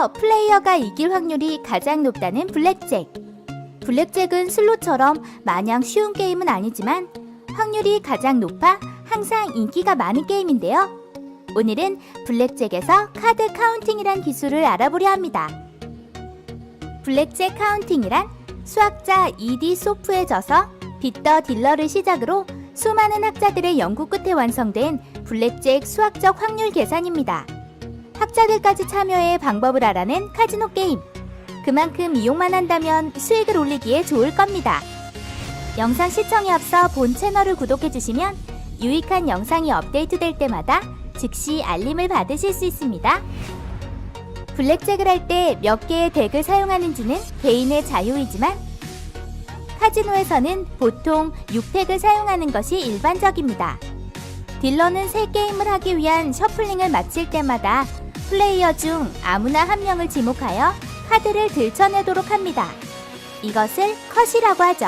중에서 플레이어가 이길 확률이 가장 높다는 블랙잭. 블랙잭은 슬롯처럼 마냥 쉬운 게임은 아니지만 확률이 가장 높아 항상 인기가 많은 게임인데요. 오늘은 블랙잭에서 카드 카운팅이란 기술을 알아보려 합니다. 블랙잭 카운팅이란 수학자 E.D. 소프에 져서 빗더 딜러를 시작으로 수많은 학자들의 연구 끝에 완성된 블랙잭 수학적 확률 계산입니다. 학자들까지 참여해 방법을 알아낸 카지노 게임. 그만큼 이용만 한다면 수익을 올리기에 좋을 겁니다. 영상 시청에 앞서 본 채널을 구독해주시면 유익한 영상이 업데이트될 때마다 즉시 알림을 받으실 수 있습니다. 블랙잭을 할 때 몇 개의 덱을 사용하는지는 개인의 자유이지만 카지노에서는 보통 6팩을 사용하는 것이 일반적입니다. 딜러는 3게임을 하기 위한 셔플링을 마칠 때마다 플레이어 중 아무나 한 명을 지목하여 카드를 들춰내도록 합니다. 이것을 컷이라고 하죠.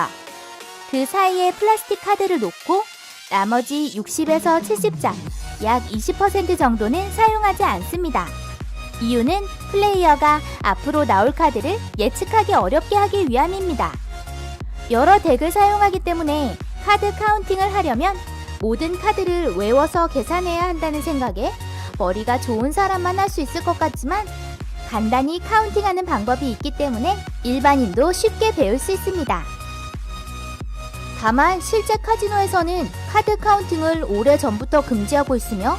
그 사이에 플라스틱 카드를 놓고 나머지 60에서 70장, 약 20% 정도는 사용하지 않습니다. 이유는 플레이어가 앞으로 나올 카드를 예측하기 어렵게 하기 위함입니다. 여러 덱을 사용하기 때문에 카드 카운팅을 하려면 모든 카드를 외워서 계산해야 한다는 생각에 머리가 좋은 사람만 할 수 있을 것 같지만 간단히 카운팅하는 방법이 있기 때문에 일반인도 쉽게 배울 수 있습니다. 다만 실제 카지노에서는 카드 카운팅을 오래전부터 금지하고 있으며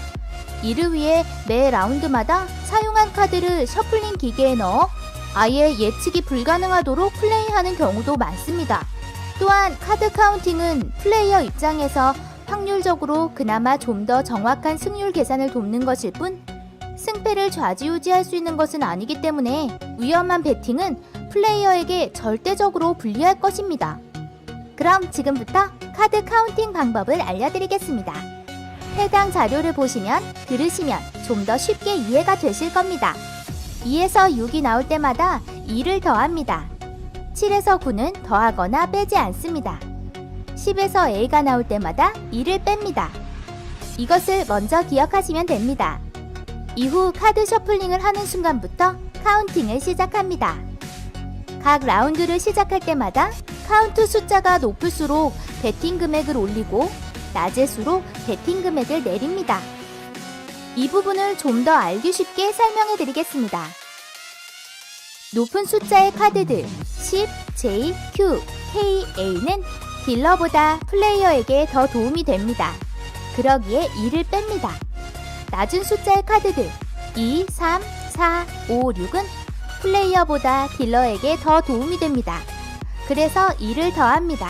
이를 위해 매 라운드마다 사용한 카드를 셔플링 기계에 넣어 아예 예측이 불가능하도록 플레이하는 경우도 많습니다. 또한 카드 카운팅은 플레이어 입장에서 확률적으로 그나마 좀 더 정확한 승률 계산을 돕는 것일 뿐 승패를 좌지우지할 수 있는 것은 아니기 때문에 위험한 베팅은 플레이어에게 절대적으로 불리할 것입니다. 그럼 지금부터 카드 카운팅 방법을 알려드리겠습니다. 해당 자료를 보시면 들으시면 좀 더 쉽게 이해가 되실 겁니다. 2에서 6이 나올 때마다 2를 더합니다. 7에서 9는 더하거나 빼지 않습니다. 10에서 A가 나올 때마다 2를 뺍니다. 이것을 먼저 기억하시면 됩니다. 이후 카드 셔플링을 하는 순간부터 카운팅을 시작합니다. 각 라운드를 시작할 때마다 카운트 숫자가 높을수록 베팅 금액을 올리고 낮을수록 베팅 금액을 내립니다. 이 부분을 좀 더 알기 쉽게 설명해 드리겠습니다. 높은 숫자의 카드들 10, J, Q, K, A는 딜러보다 플레이어에게 더 도움이 됩니다. 그러기에 2를 뺍니다. 낮은 숫자의 카드들 2, 3, 4, 5, 6은 플레이어보다 딜러에게 더 도움이 됩니다. 그래서 2를 더합니다.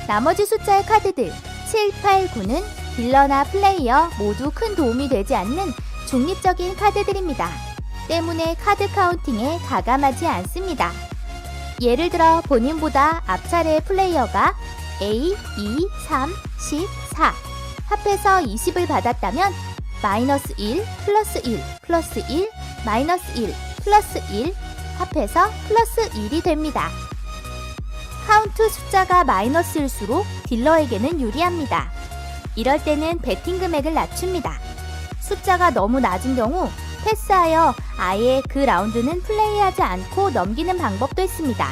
나머지 숫자의 카드들 7, 8, 9는 딜러나 플레이어 모두 큰 도움이 되지 않는 중립적인 카드들입니다. 때문에 카드 카운팅에 가감하지 않습니다. 예를 들어 본인보다 앞차례의 플레이어가 A, 2, 3, 10, 4 합해서 20을 받았다면 마이너스 1, 플러스 1, 플러스 1, 마이너스 1, 플러스 1 합해서 플러스 1이 됩니다. 카운트 숫자가 마이너스일수록 딜러에게는 유리합니다. 이럴 때는 베팅 금액을 낮춥니다. 숫자가 너무 낮은 경우 패스하여 아예 그 라운드는 플레이하지 않고 넘기는 방법도 있습니다.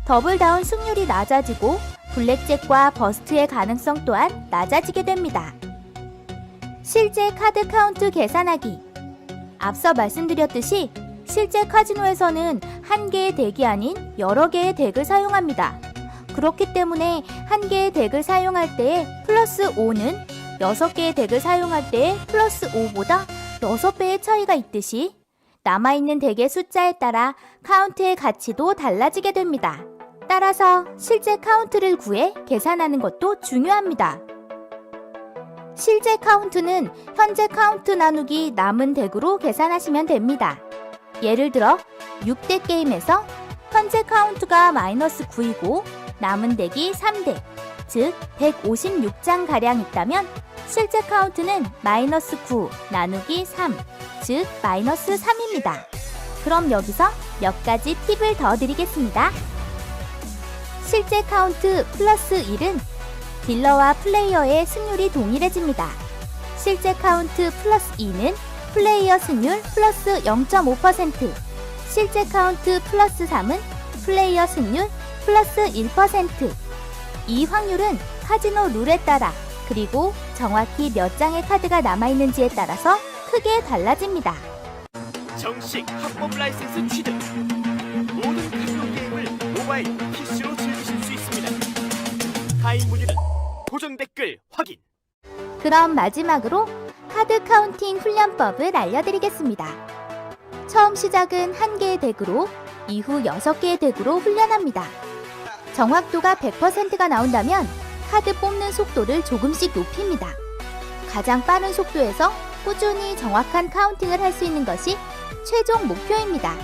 더블다운 승률이 낮아지고 블랙잭과 버스트의 가능성 또한 낮아지게 됩니다. 실제 카드 카운트 계산하기. 앞서 말씀드렸듯이 실제 카지노에서는 한 개의 덱이 아닌 여러 개의 덱을 사용합니다. 그렇기 때문에 한 개의 덱을 사용할 때의 플러스 5는 6개의 덱을 사용할 때의 플러스 5보다 6배의 차이가 있듯이 남아있는 덱의 숫자에 따라 카운트의 가치도 달라지게 됩니다. 따라서 실제 카운트를 구해 계산하는 것도 중요합니다. 실제 카운트는 현재 카운트 나누기 남은 덱으로 계산하시면 됩니다. 예를 들어 6대 게임에서 현재 카운트가 마이너스 9이고 남은 덱이 3덱, 즉 156장가량 있다면 실제 카운트는 마이너스 9 나누기 3, 즉 마이너스 3입니다. 그럼 여기서 몇 가지 팁을 더 드리겠습니다. 실제 카운트 플러스 1은 딜러와 플레이어의 승률이 동일해집니다. 실제 카운트 플러스 2는 플레이어 승률 플러스 0.5%, 실제 카운트 플러스 3은 플레이어 승률 플러스 1%. 이 확률은 카지노 룰에 따라 그리고 정확히 몇 장의 카드가 남아있는지에 따라서 크게 달라집니다. 정식 합법 라이센스 취득. 모든 카지노 게임을 모바일, PC로 즐기실 수 있습니다. 가입 문의는 고정 댓글 확인. 그럼 마지막으로 카드 카운팅 훈련법을 알려드리겠습니다. 처음 시작은 1개의 덱으로, 이후 6개의 덱으로 훈련합니다. 정확도가 100%가 나온다면 카드 뽑는 속도를 조금씩 높입니다. 가장 빠른 속도에서 꾸준히 정확한 카운팅을 할 수 있는 것이 최종 목표입니다.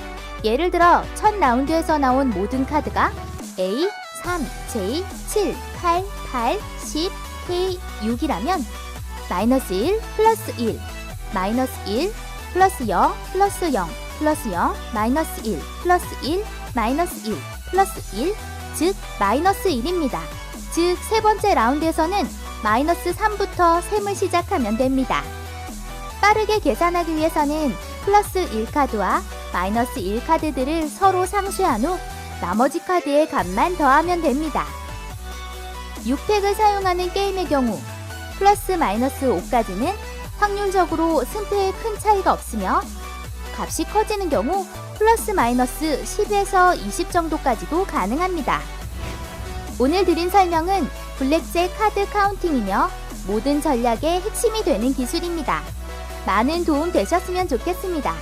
예를 들어 첫 라운드에서 나온 모든 카드가 A, 3, J, 7, 8, 8, 10, K, 6이라면 마이너스 1, 플러스 1, 마이너스 1, 플러스 0, 플러스 0, 플러스 0, 마이너스 1, 플러스 1, 마이너스 1, 플러스 1, 즉 마이너스 1입니다. 즉 세 번째 라운드에서는 마이너스 3부터 셈을 시작하면 됩니다. 빠르게 계산하기 위해서는 플러스 1카드와 마이너스 1카드들을 서로 상쇄한 후 나머지 카드의 값만 더하면 됩니다. 6팩을 사용하는 게임의 경우 플러스 마이너스 5까지는 확률적으로 승패에 큰 차이가 없으며 값이 커지는 경우 플러스 마이너스 10에서 20 정도까지도 가능합니다. 오늘 드린 설명은 블랙잭 카드 카운팅이며 모든 전략의 핵심이 되는 기술입니다. 많은 도움 되셨으면 좋겠습니다.